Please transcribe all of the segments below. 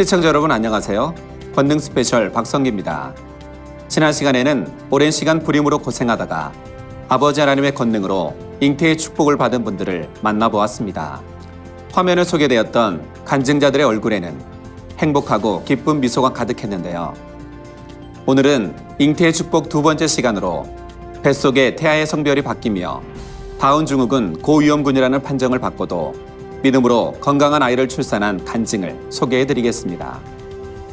시청자 여러분 안녕하세요. 권능 스페셜 박성기입니다. 지난 시간에는 오랜 시간 불임으로 고생하다가 아버지 하나님의 권능으로 잉태의 축복을 받은 분들을 만나보았습니다. 화면에 소개되었던 간증자들의 얼굴에는 행복하고 기쁜 미소가 가득했는데요. 오늘은 잉태의 축복 두 번째 시간으로 뱃속의 태아의 성별이 바뀌며 다운 증후군 고위험군이라는 판정을 받고도 믿음으로 건강한 아이를 출산한 간증을 소개해드리겠습니다.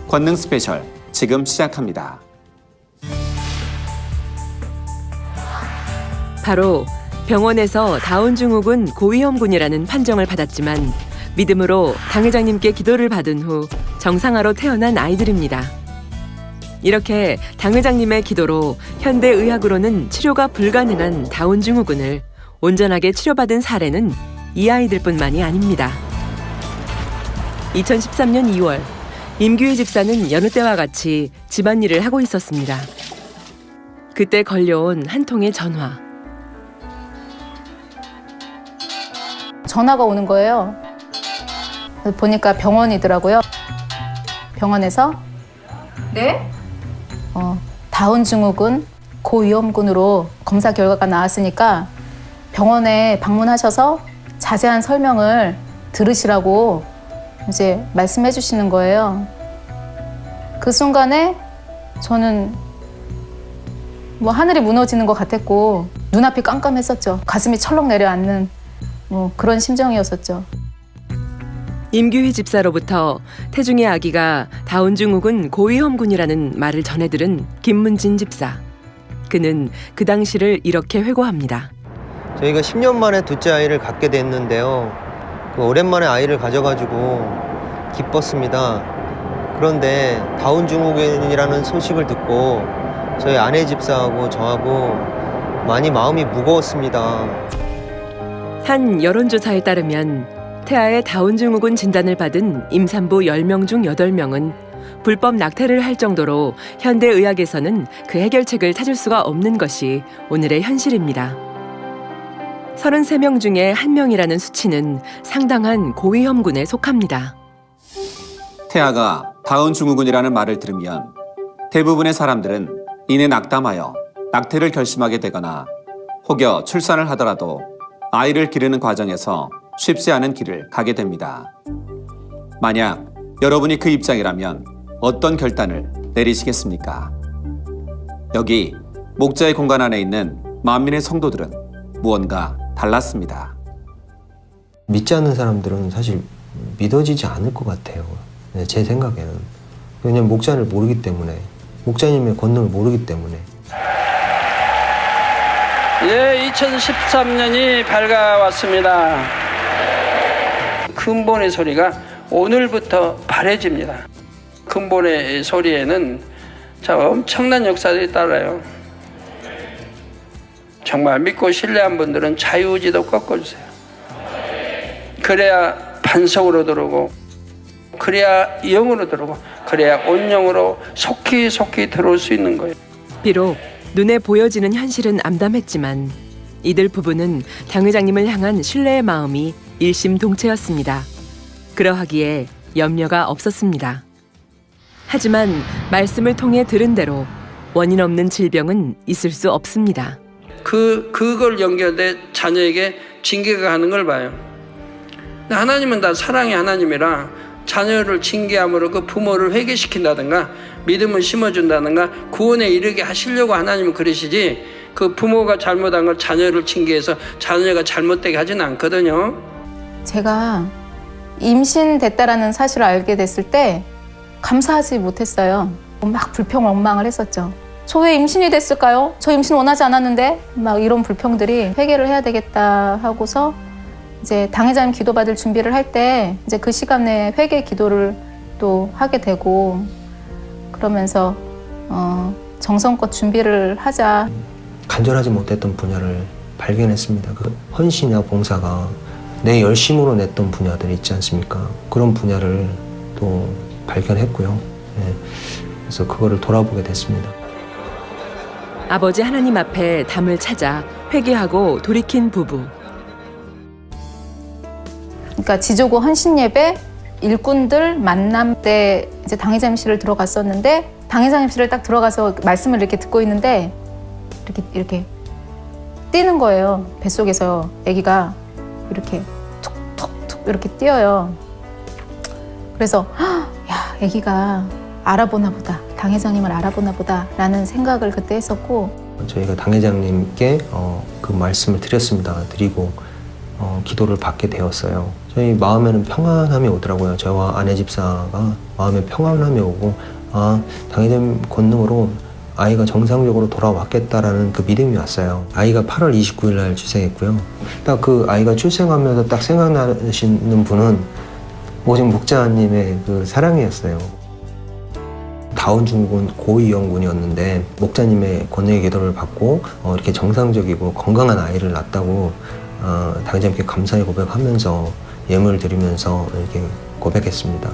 권능 스페셜 지금 시작합니다. 바로 병원에서 다운 증후군 고위험군이라는 판정을 받았지만 믿음으로 당 회장님께 기도를 받은 후 정상화로 태어난 아이들입니다. 이렇게 당 회장님의 기도로 현대의학으로는 치료가 불가능한 다운 증후군을 온전하게 치료받은 사례는 이 아이들뿐만이 아닙니다. 2013년 2월 임규희 집사는 여느 때와 같이 집안일을 하고 있었습니다. 그때 걸려온 한 통의 전화. 전화가 오는 거예요. 보니까 병원이더라고요. 병원에서 네? 다운 증후군 고위험군으로 검사 결과가 나왔으니까 병원에 방문하셔서 자세한 설명을 들으시라고 이제 말씀해 주시는 거예요. 그 순간에 저는 뭐 하늘이 무너지는 것 같았고 눈앞이 깜깜했었죠. 가슴이 철렁 내려앉는 그런 심정이었었죠. 임규희 집사로부터 태중의 아기가 다운 증후군 고위험군이라는 말을 전해들은 김문진 집사. 그는 그 당시를 이렇게 회고합니다. 저희가 10년 만에 둘째 아이를 갖게 됐는데요. 오랜만에 아이를 가져가지고 기뻤습니다. 그런데 다운 증후군이라는 소식을 듣고 저희 아내 집사하고 저하고 많이 마음이 무거웠습니다. 한 여론조사에 따르면 태아의 다운 증후군 진단을 받은 임산부 10명 중 8명은 불법 낙태를 할 정도로 현대의학에서는 그 해결책을 찾을 수가 없는 것이 오늘의 현실입니다. 33명 중에 1명이라는 수치는 상당한 고위험군에 속합니다. 태아가 다운 증후군이라는 말을 들으면 대부분의 사람들은 이내 낙담하여 낙태를 결심하게 되거나 혹여 출산을 하더라도 아이를 기르는 과정에서 쉽지 않은 길을 가게 됩니다. 만약 여러분이 그 입장이라면 어떤 결단을 내리시겠습니까? 여기 목자의 공간 안에 있는 만민의 성도들은 무언가 달랐습니다. 믿지 않는 사람들은 사실 믿어지지 않을 것 같아요. 제 생각에는. 왜냐면 목자를 모르기 때문에, 목자님의 권능을 모르기 때문에. 예, 2013년이 밝아왔습니다. 근본의 소리가 오늘부터 바래집니다. 근본의 소리에는 엄청난 역사들이 따라요. 정말 믿고 신뢰한 분들은 자유의지도 꺾어주세요. 그래야 반석으로 들어오고, 그래야 영으로 들어오고, 그래야 온영으로 속히 들어올 수 있는 거예요. 비록 눈에 보여지는 현실은 암담했지만 이들 부부는 당 회장님을 향한 신뢰의 마음이 일심동체였습니다. 그러하기에 염려가 없었습니다. 하지만 말씀을 통해 들은 대로 원인 없는 질병은 있을 수 없습니다. 그걸 연결돼 자녀에게 징계가 가는 걸 봐요. 하나님은 다 사랑의 하나님이라 자녀를 징계함으로 그 부모를 회개시킨다든가 믿음을 심어준다든가 구원에 이르게 하시려고 하나님은 그러시지, 그 부모가 잘못한 걸 자녀를 징계해서 자녀가 잘못되게 하지는 않거든요. 제가 임신됐다라는 사실을 알게 됐을 때 감사하지 못했어요. 막 불평원망을 했었죠. 저 왜 임신이 됐을까요? 저 임신 원하지 않았는데? 막 이런 불평들이 회개를 해야 되겠다 하고서 이제 당 회장님 기도받을 준비를 할 때 이제 그 시간 내에 회개 기도를 또 하게 되고, 그러면서 정성껏 준비를 하자. 간절하지 못했던 분야를 발견했습니다. 그 헌신이나 봉사가 내 열심으로 냈던 분야들이 있지 않습니까? 그런 분야를 또 발견했고요. 그래서 그거를 돌아보게 됐습니다. 아버지 하나님 앞에 담을 찾아 회개하고 돌이킨 부부. 그러니까 지조고 헌신 예배, 일꾼들 만남 때 이제 당회장실을 들어갔었는데 당회장실을 딱 들어가서 말씀을 이렇게 듣고 있는데 이렇게 뛰는 거예요. 뱃속에서 아기가 이렇게 툭툭툭 이렇게 뛰어요. 그래서 야, 아기가 알아보나 보다. 당회장님을 알아보나 보다라는 생각을 그때 했었고 저희가 당회장님께 그 말씀을 드리고 기도를 받게 되었어요. 저희 마음에는 평안함이 오더라고요. 저와 아내 집사가 마음에 평안함이 오고 당회장님 권능으로 아이가 정상적으로 돌아왔겠다라는 그 믿음이 왔어요. 아이가 8월 29일 날 출생했고요. 딱 그 아이가 출생하면서 딱 생각나시는 분은 오직 목자님의 그 사랑이었어요. 다운증후군 고위험군이었는데 목자님의 권능의 기도를 받고 이렇게 정상적이고 건강한 아이를 낳았다고 당회장님께 감사의 고백하면서 예물을 드리면서 이렇게 고백했습니다.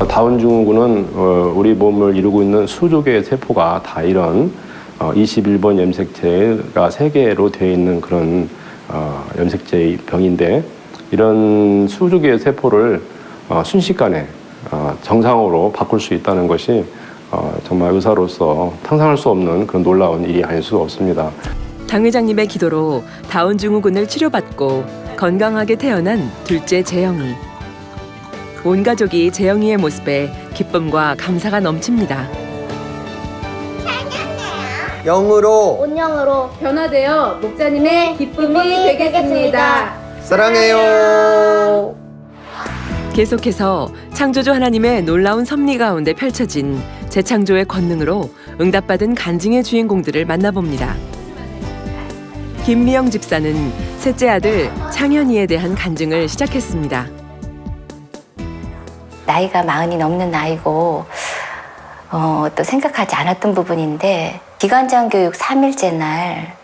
다운증후군은 우리 몸을 이루고 있는 수조 개의 세포가 다 이런 21번 염색체가 3개로 되어 있는 그런 염색체의 병인데 이런 수조 개의 세포를 순식간에 정상으로 바꿀 수 있다는 것이 정말 의사로서 상상할 수 없는 그런 놀라운 일이 아닐 수 없습니다. 당 회장님의 기도로 다운증후군을 치료받고 건강하게 태어난 둘째 재영이. 온 가족이 재영이의 모습에 기쁨과 감사가 넘칩니다. 영으로 온영으로 변화되어 목자님의 기쁨이 되겠습니다. 사랑해요. 계속해서 창조주 하나님의 놀라운 섭리 가운데 펼쳐진 재창조의 권능으로 응답받은 간증의 주인공들을 만나봅니다. 김미영 집사는 셋째 아들 창현이에 대한 간증을 시작했습니다. 나이가 40이 넘는 나이고 또 생각하지 않았던 부분인데 기관장 교육 3일째 날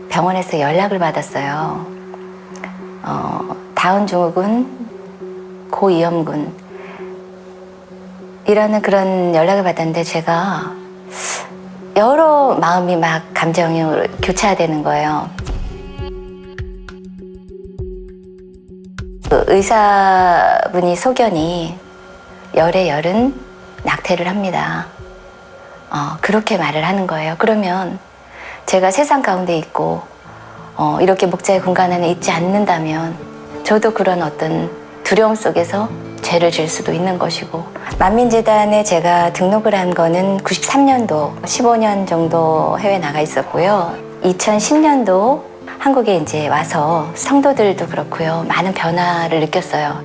병원에서 연락을 받았어요. 다운증후군, 고위험군 이라는 그런 연락을 받았는데 제가 여러 마음이 막 감정이 교차되는 거예요. 그 의사분이 소견이 열에 열은 낙태를 합니다. 그렇게 말을 하는 거예요. 그러면 제가 세상 가운데 있고 이렇게 목자의 공간 안에 있지 않는다면 저도 그런 어떤 두려움 속에서 죄를 질 수도 있는 것이고 만민재단에 제가 등록을 한 거는 93년도 15년 정도 해외 나가 있었고요. 2010년도 한국에 이제 와서 성도들도 그렇고요. 많은 변화를 느꼈어요.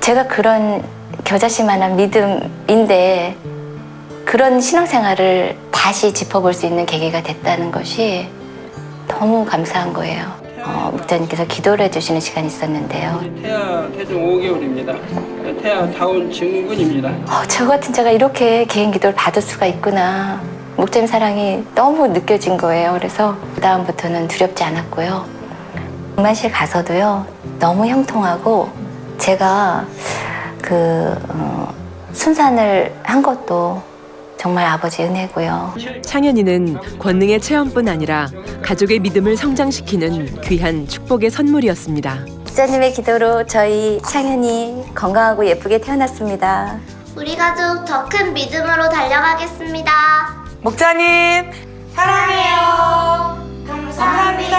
제가 그런 겨자씨만한 믿음인데 그런 신앙생활을 다시 짚어볼 수 있는 계기가 됐다는 것이 너무 감사한 거예요. 목자님께서 기도를 해주시는 시간이 있었는데요. 태아 태중 5개월입니다. 태아 다운 증후군입니다. 저 같은 제가 이렇게 개인 기도를 받을 수가 있구나. 목자님 사랑이 너무 느껴진 거예요. 그래서 그다음부터는 두렵지 않았고요. 분만실 가서도요. 너무 형통하고 제가 순산을 한 것도 정말 아버지 은혜고요. 창현이는 권능의 체험뿐 아니라 가족의 믿음을 성장시키는 귀한 축복의 선물이었습니다. 목자님의 기도로 저희 창현이 건강하고 예쁘게 태어났습니다. 우리 가족 더 큰 믿음으로 달려가겠습니다. 목자님 사랑해요. 감사합니다.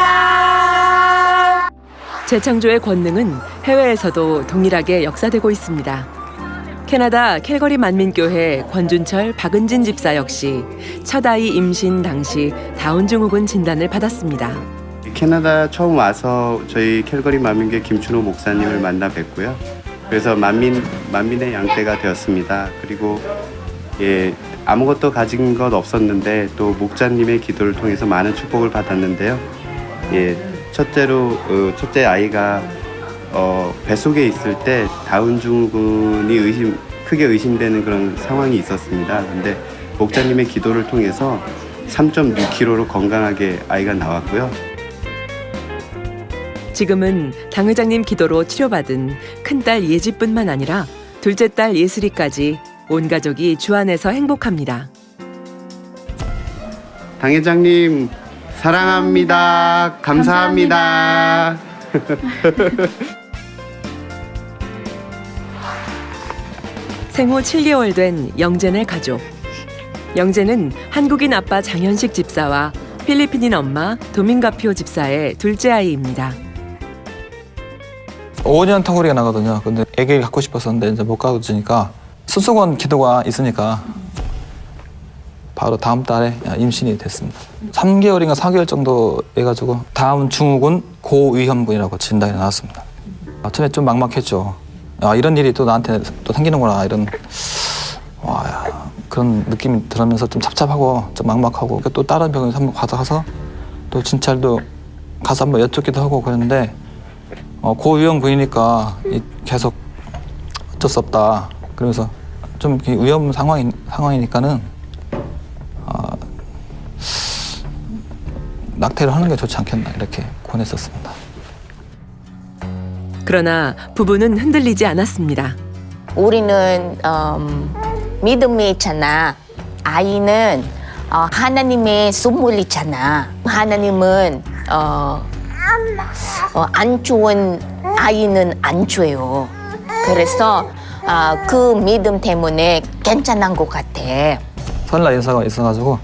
재창조의 권능은 해외에서도 동일하게 역사되고 있습니다. 캐나다 캘거리 만민교회 권준철 박은진 집사 역시 첫 아이 임신 당시 다운증후군 진단을 받았습니다. 캐나다 처음 와서 저희 캘거리 만민교회 김춘호 목사님을 만나 뵙고요. 그래서 만민의 양떼가 되었습니다. 그리고 아무것도 가진 것 없었는데 또 목자님의 기도를 통해서 많은 축복을 받았는데요. 첫째 아이가 뱃속에 있을 때 다운증후군이 크게 의심되는 그런 상황이 있었습니다. 근데 목자님의 기도를 통해서 3.6kg로 건강하게 아이가 나왔고요. 지금은 당 회장님 기도로 치료받은 큰딸 예지뿐만 아니라 둘째 딸 예슬이까지 온 가족이 주 안에서 행복합니다. 당 회장님 사랑합니다. 감사합니다. 생후 7개월 된 영재네 가족. 영재는 한국인 아빠 장현식 집사와 필리핀인 엄마 도밍가피오 집사의 둘째 아이입니다. 5년 터울이가 나거든요. 근데 아기를 갖고 싶었었는데 이제 못 가져주니까 수술원 기도가 있으니까 바로 다음 달에 임신이 됐습니다. 3개월인가 4개월 정도 해가지고 다음 증후군 고위험군이라고 진단이 나왔습니다. 처음에 좀 막막했죠. 이런 일이 또 나한테 또 생기는구나 이런 그런 느낌이 들으면서 좀 답답하고 좀 막막하고 또 다른 병원에 한번 가서 또 진찰도 가서 한번 여쭙기도 하고 그랬는데 고위험군이니까 계속 어쩔 수 없다. 그러면서 좀 위험 상황이니까는 낙태를 하는 게 좋지 않겠나 이렇게 권했었습니다. 그러나 부부는 흔들리지 않았습니다. 우리는 믿음이 있잖아. 아이는 하나님의 선물이잖아. 하나님은 안 좋은 아이는 안 줘요. 그래서 그 믿음 때문에 괜찮은 것 같아. 설날 인사가 있어가지고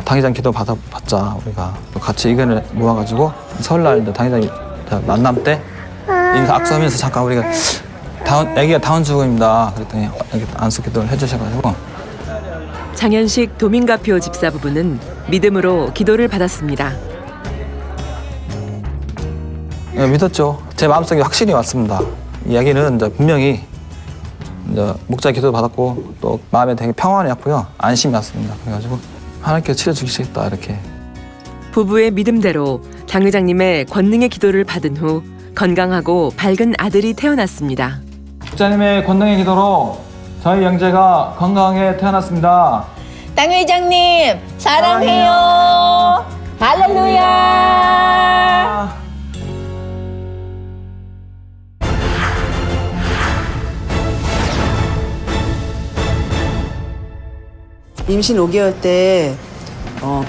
당회장 기도 받자 우리가 같이 의견을 모아가지고 설날 당회장 만남 때 인사 악수하면서 잠깐 우리가 아기가 다운 증후군입니다. 그랬더니 안수 기도를 해주셔가지고 장현식 도밍가피오 집사 부부는 믿음으로 기도를 받았습니다. 믿었죠. 제 마음속에 확신이 왔습니다. 이 아기는 이제 분명히 이제 목자 기도 받았고 또 마음에 되게 평안이 왔고요. 안심이 왔습니다. 그래가지고 하나님께서 치료주시겠다 이렇게. 부부의 믿음대로 장 회장님의 권능의 기도를 받은 후 건강하고 밝은 아들이 태어났습니다. 목자님의 권능의 기도로 저희 영재가 건강하게 태어났습니다. 당 회장님 사랑해요. 할렐루야. 임신 5개월 때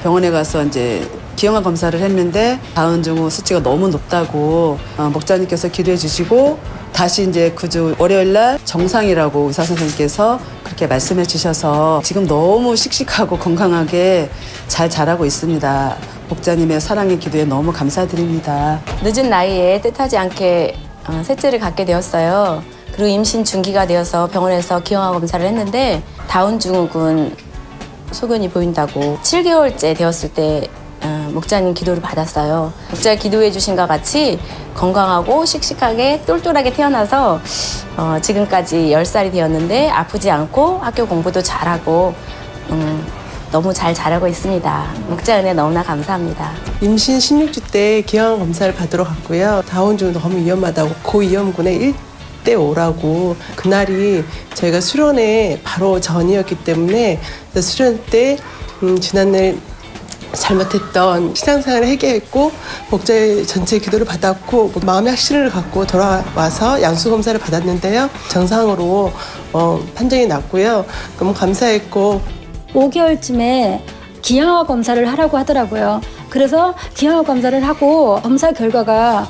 병원에 가서 이제 기형아 검사를 했는데 다운 증후 수치가 너무 높다고 목자님께서 기도해 주시고 다시 이제 그 주 월요일 날 정상이라고 의사 선생님께서 그렇게 말씀해 주셔서 지금 너무 씩씩하고 건강하게 잘 자라고 있습니다. 목자님의 사랑의 기도에 너무 감사드립니다. 늦은 나이에 뜻하지 않게 셋째를 갖게 되었어요. 그리고 임신 중기가 되어서 병원에서 기형아 검사를 했는데 다운 증후군 소견이 보인다고 7개월째 되었을 때 목자님 기도를 받았어요. 목자 기도해 주신 것 같이 건강하고 씩씩하게 똘똘하게 태어나서 지금까지 10살이 되었는데 아프지 않고 학교 공부도 잘하고 너무 잘 자라고 있습니다. 목자 은혜 너무나 감사합니다. 임신 16주 때 기형아 검사를 받으러 갔고요. 다운증후 너무 위험하다고 고위험군에 1대5라고 그날이 저희가 수련회 바로 전이었기 때문에 수련 때 지난날 잘못했던 신앙생활을 회개했고 목자의 전체 기도를 받았고 마음의 확신을 갖고 돌아와서 양수검사를 받았는데요. 정상으로 판정이 났고요. 너무 감사했고 5개월쯤에 기형아 검사를 하라고 하더라고요. 그래서 기형아 검사를 하고 검사 결과가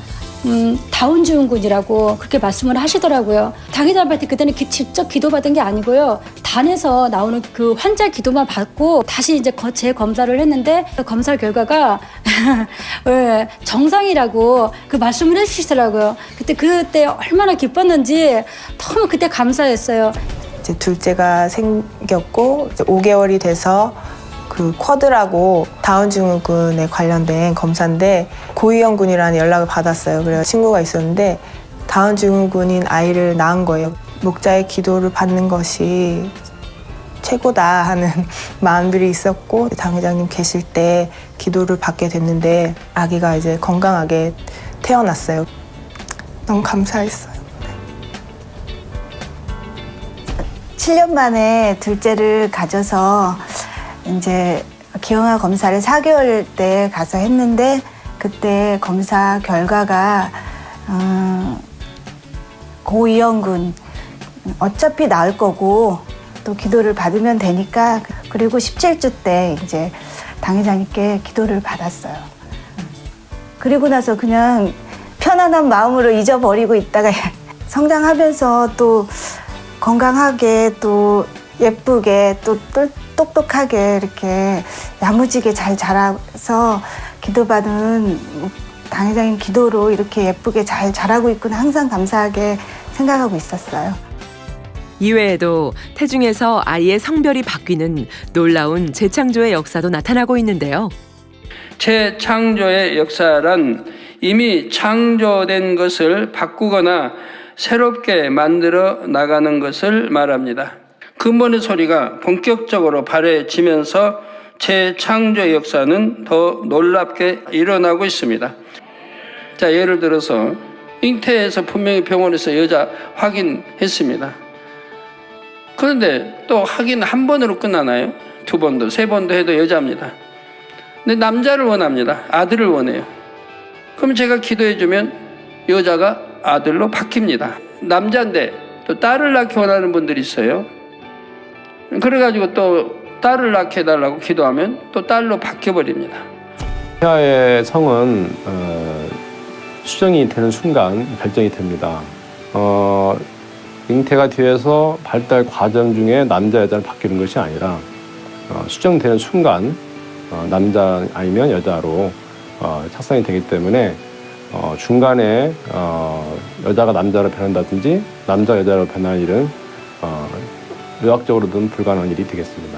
다운 증후군이라고 그렇게 말씀을 하시더라고요. 당회장한테 그때는 직접 기도받은 게 아니고요. 단에서 나오는 그 환자 기도만 받고 다시 이제 재검사를 했는데 검사 결과가 정상이라고 그 말씀을 해주시더라고요. 그때 얼마나 기뻤는지 너무 그때 감사했어요. 이제 둘째가 생겼고 이제 5개월이 돼서 그 쿼드라고 다운 증후군에 관련된 검사인데 고위험군이라는 연락을 받았어요. 그래서 친구가 있었는데 다운 증후군인 아이를 낳은 거예요. 목자의 기도를 받는 것이 최고다 하는 마음들이 있었고 당 회장님 계실 때 기도를 받게 됐는데 아기가 이제 건강하게 태어났어요. 너무 감사했어요. 7년 만에 둘째를 가져서 이제 기형아 검사를 4개월 때 가서 했는데 그때 검사 결과가 고위험군 어차피 나을 거고 또 기도를 받으면 되니까 그리고 17주 때 이제 당회장님께 기도를 받았어요. 그리고 나서 그냥 편안한 마음으로 잊어버리고 있다가 성장하면서 또 건강하게 또 예쁘게 또 똑똑하게 이렇게 야무지게 잘 자라서 기도받은 당회장님 기도로 이렇게 예쁘게 잘 자라고 있구나 항상 감사하게 생각하고 있었어요. 이외에도 태중에서 아이의 성별이 바뀌는 놀라운 재창조의 역사도 나타나고 있는데요. 재창조의 역사란 이미 창조된 것을 바꾸거나 새롭게 만들어 나가는 것을 말합니다. 근본의 소리가 본격적으로 발해지면서 재창조의 역사는 더 놀랍게 일어나고 있습니다. 자, 예를 들어서 잉태에서 분명히 병원에서 여자 확인했습니다. 그런데 또 확인 한 번으로 끝나나요? 두 번도, 세 번도 해도 여자입니다. 근데 남자를 원합니다. 아들을 원해요. 그럼 제가 기도해주면 여자가 아들로 바뀝니다. 남자인데 또 딸을 낳기 원하는 분들이 있어요. 그래가지고 또 딸을 낳게 해달라고 기도하면 또 딸로 바뀌어버립니다. 태아의 성은 수정이 되는 순간 결정이 됩니다. 잉태가 뒤에서 발달 과정 중에 남자 여자로 바뀌는 것이 아니라 수정되는 순간 남자 아니면 여자로 착상이 되기 때문에 중간에 여자가 남자로 변한다든지 남자 여자로 변할 일은 의학적으로는 불가능한 일이 되겠습니다.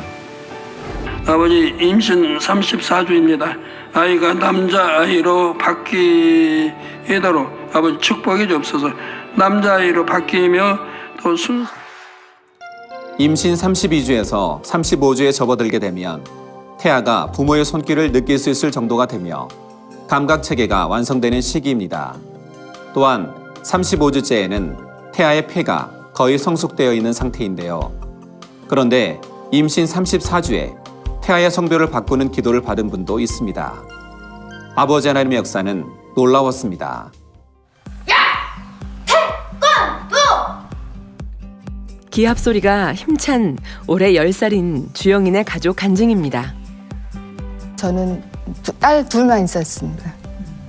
아버지 임신 34주입니다. 아이가 남자아이로 바뀌도록 아버지 축복해 주옵소서. 남자아이로 바뀌며 또 임신 32주에서 35주에 접어들게 되면 태아가 부모의 손길을 느낄 수 있을 정도가 되며 감각 체계가 완성되는 시기입니다. 또한 35주째에는 태아의 폐가 거의 성숙되어 있는 상태인데요. 그런데 임신 34주에 태아의 성별을 바꾸는 기도를 받은 분도 있습니다. 아버지 하나님의 역사는 놀라웠습니다. 기합 소리가 힘찬 올해 10살인 주영인의 가족 간증입니다. 저는 딸 둘만 있었습니다.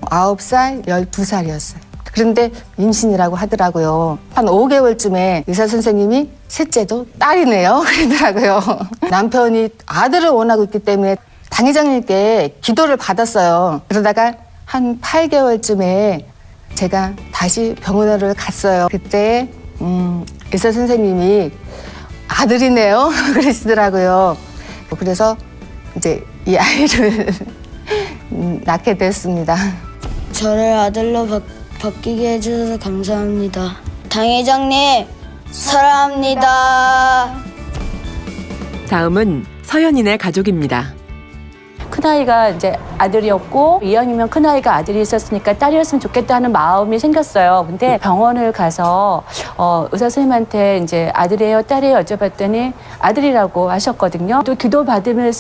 9살, 12살이었어요. 그런데 임신이라고 하더라고요. 한 5개월쯤에 의사 선생님이 셋째도 딸이네요. 그러더라고요. 남편이 아들을 원하고 있기 때문에 당회장님께 기도를 받았어요. 그러다가 한 8개월쯤에 제가 다시 병원을 갔어요. 그때 의사 선생님이 아들이네요. 그러시더라고요. 그래서 이제 이 아이를 낳게 됐습니다. 저를 아들로 바뀌게 해주셔서 감사합니다. 당회장님 사랑합니다. 다음은 서연인의 가족입니다. 큰아이가 이제 아들이었고 이왕이면 큰아이가 아들이 있었으니까 딸이었으면 좋겠다 하는 마음이 생겼어요. 근데 병원을 가서 의사 선생님한테 이제 아들이에요, 딸이에요 여쭤봤더니 아들이라고 하셨거든요. 또 기도 받으면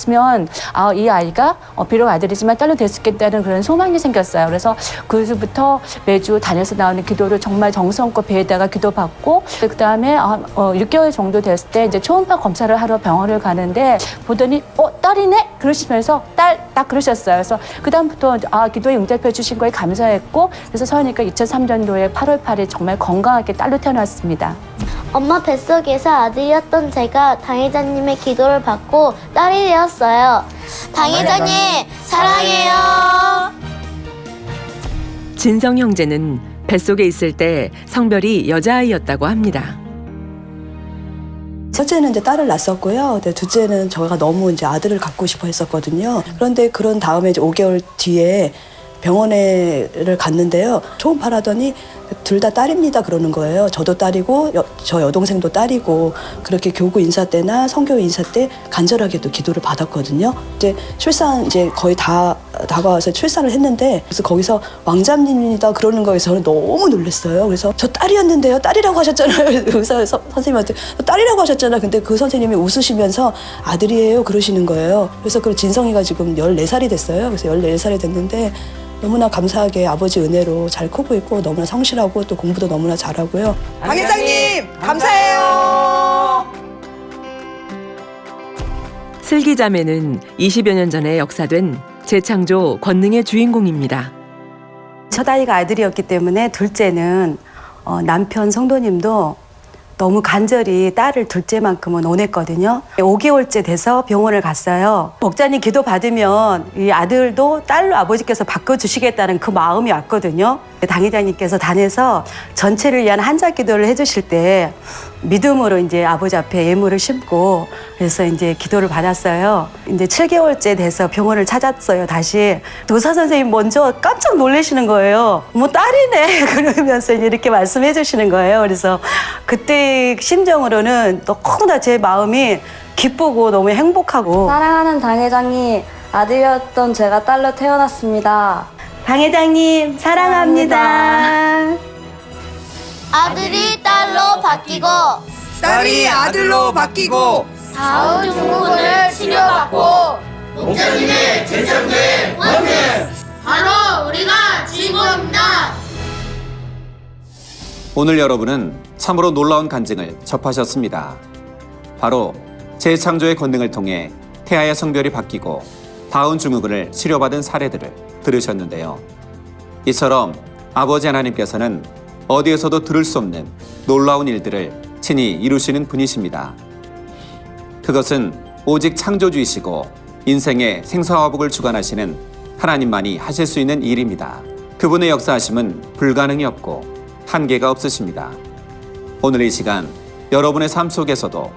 이 아이가 비록 아들이지만 딸로 될 수 있겠다는 그런 소망이 생겼어요. 그래서 그때부터 매주 단에서 나오는 기도를 정말 정성껏 배에다가 기도받고 그다음에 6개월 정도 됐을 때 이제 초음파 검사를 하러 병원을 가는데 보더니 딸이네? 그러시면서 딸 딱 그러셨어요. 그래서 그다음부터 기도에 응답해 주신 거에 감사했고 그래서 서연이가 2003년도에 8월 8일 정말 건강하게 딸로 태어났습니다. 엄마 뱃속에서 아들이었던 제가 당회장님의 기도를 받고 딸이 되었어요. 당회장님 사랑해요. 진성 형제는 뱃속에 있을 때 성별이 여자아이였다고 합니다. 첫째는 이제 딸을 낳았었고요. 근데 둘째는 저희가 너무 이제 아들을 갖고 싶어 했었거든요. 그런데 그런 다음에 이제 5개월 뒤에 병원에를 갔는데요. 초음파를 하더니 둘 다 딸입니다 그러는 거예요. 저도 딸이고 저 여동생도 딸이고 그렇게 교구 인사 때나 성교 인사 때 간절하게도 기도를 받았거든요. 이제 출산 이제 거의 다 다가와서 출산을 했는데 그래서 거기서 왕자님이다 그러는 거에 저는 너무 놀랐어요. 그래서 저 딸이었는데요. 딸이라고 하셨잖아요. 의사 선생님한테 딸이라고 하셨잖아요. 근데 그 선생님이 웃으시면서 아들이에요 그러시는 거예요. 그래서 그 진성이가 지금 14살이 됐어요. 그래서 14살이 됐는데 너무나 감사하게 아버지 은혜로 잘 크고 있고 너무나 성실하고 또 공부도 너무나 잘하고요. 당회장님 감사해요. 슬기자매는 20여 년 전에 역사된 재창조 권능의 주인공입니다. 첫 아이가 아들이었기 때문에 둘째는 남편 성도님도 너무 간절히 딸을 둘째만큼은 원했거든요. 5개월째 돼서 병원을 갔어요. 목자님 기도 받으면 이 아들도 딸로 아버지께서 바꿔주시겠다는 그 마음이 왔거든요. 당회장님께서 단에서 전체를 위한 한자 기도를 해주실 때 믿음으로 이제 아버지 앞에 예물을 심고 그래서 이제 기도를 받았어요. 이제 7개월째 돼서 병원을 찾았어요. 다시 의사 선생님 먼저 깜짝 놀라시는 거예요. 뭐 딸이네 그러면서 이렇게 말씀해 주시는 거예요. 그래서 그때 심정으로는 너무나 제 마음이 기쁘고 너무 행복하고. 사랑하는 당회장님, 아들이었던 제가 딸로 태어났습니다. 당회장님 사랑합니다. 아들이 딸로 바뀌고 딸이 아들로 바뀌고 다운 증후군을 치료받고 목자님의 제창제 원능 바로 우리가 주인공입니다. 오늘 여러분은 참으로 놀라운 간증을 접하셨습니다. 바로 재창조의 권능을 통해 태아의 성별이 바뀌고 다운 증후군을 치료받은 사례들을 들으셨는데요. 이처럼 아버지 하나님께서는 어디에서도 들을 수 없는 놀라운 일들을 친히 이루시는 분이십니다. 그것은 오직 창조주이시고 인생의 생사화복을 주관하시는 하나님만이 하실 수 있는 일입니다. 그분의 역사하심은 불가능이 없고 한계가 없으십니다. 오늘 이 시간 여러분의 삶 속에서도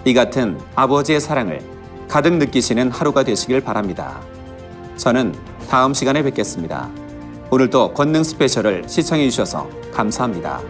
이 같은 아버지의 사랑을 가득 느끼시는 하루가 되시길 바랍니다. 저는 다음 시간에 뵙겠습니다. 오늘도 권능 스페셜을 시청해 주셔서 감사합니다.